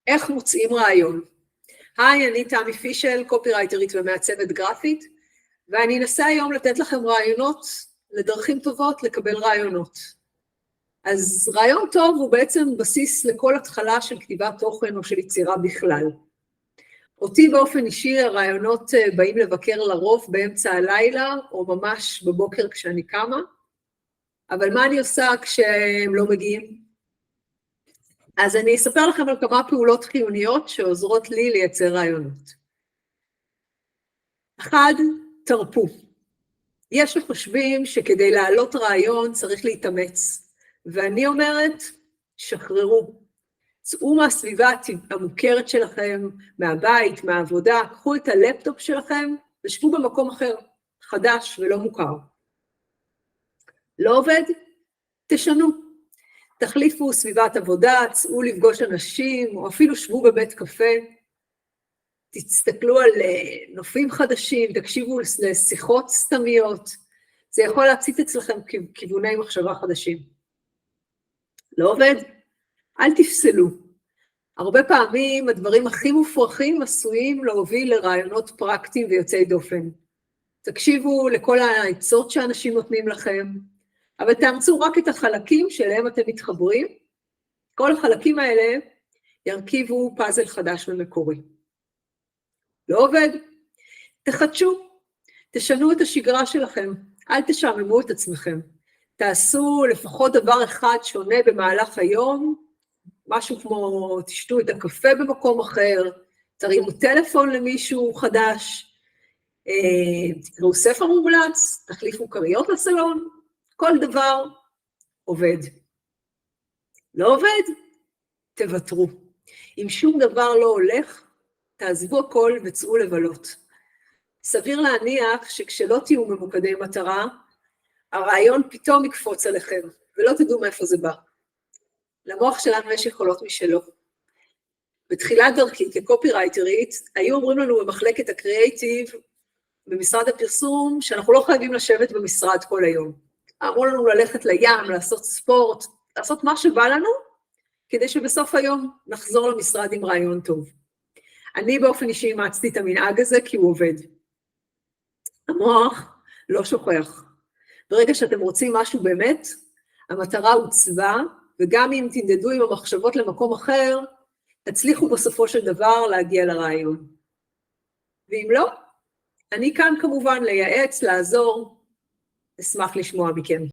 איך מוצאים רעיון? היי, אני תמי פישל, קופירייטרית ומעצבת גרפית, ואני אנסה היום לתת לכם רעיונות לדרכים טובות לקבל רעיונות. אז רעיון טוב הוא בעצם בסיס לכל התחלה של כתיבת תוכן או של יצירה בכלל. אותי באופן אישי הרעיונות באים לבקר לרוב באמצע הלילה או ממש בבוקר כשאני קמה, אבל מה אני עושה כשהם לא מגיעים? אז אני אספר לכם על כמה פעולות חיוניות שעוזרות לי לייצר רעיונות. 1, תרפו. יש שחושבים שכדי להעלות רעיון צריך להתאמץ, ואני אומרת, שחררו. צאו מהסביבה המוכרת שלכם, מהבית, מהעבודה, קחו את הלפטופ שלכם ושבו במקום אחר, חדש ולא מוכר. לא עובד? תשנו. תחליפו סביבת עבודה, צאו לפגוש אנשים, או אפילו שבו בבית קפה, תסתכלו על נופים חדשים, תקשיבו לשיחות סתמיות, זה יכול להציץ אצלכם כיווני מחשבה חדשים. לא עובד? אל תפסלו. הרבה פעמים הדברים הכי מופרכים עשויים להוביל לרעיונות פרקטיים ויוצאי דופן. תקשיבו לכל העצות שאנשים נותנים לכם, אבל תאמצו רק את החלקים שאליהם אתם מתחברים, כל החלקים האלה ירכיבו פאזל חדש ומקורי. לא עובד? תחדשו, תשנו את השגרה שלכם, אל תשעממו את עצמכם, תעשו לפחות דבר אחד שונה במהלך היום, משהו כמו תשתו את הקפה במקום אחר, תרימו טלפון למישהו חדש, תקראו ספר מומלץ, תחליפו כריות לסלון, כל דבר עובד. לא עובד? תוותרו. אם שום דבר לא הולך, תעזבו הכל וצאו לבלות. סביר להניח שכשלא תהיו ממוקדי מטרה, הרעיון פתאום יקפוץ עליכם, ולא תדעו מאיפה זה בא. למוח שלנו יש יכולות משלו. בתחילת דרכי כקופירייטרית, היו אומרים לנו במחלקת הקריאייטיב, במשרד הפרסום, שאנחנו לא חייבים לשבת במשרד כל היום. אמרו לנו ללכת לים, לעשות ספורט, לעשות מה שבא לנו, כדי שבסוף היום נחזור למשרד עם רעיון טוב. אני באופן אישי אימצתי את המנהג הזה כי הוא עובד. המוח לא שוכח. ברגע שאתם רוצים משהו באמת, המטרה הוצבה, וגם אם תנדדו עם המחשבות למקום אחר, תצליחו בסופו של דבר להגיע לרעיון. ואם לא, אני כאן כמובן לייעץ, לעזור, אשמח לשמוע מכם.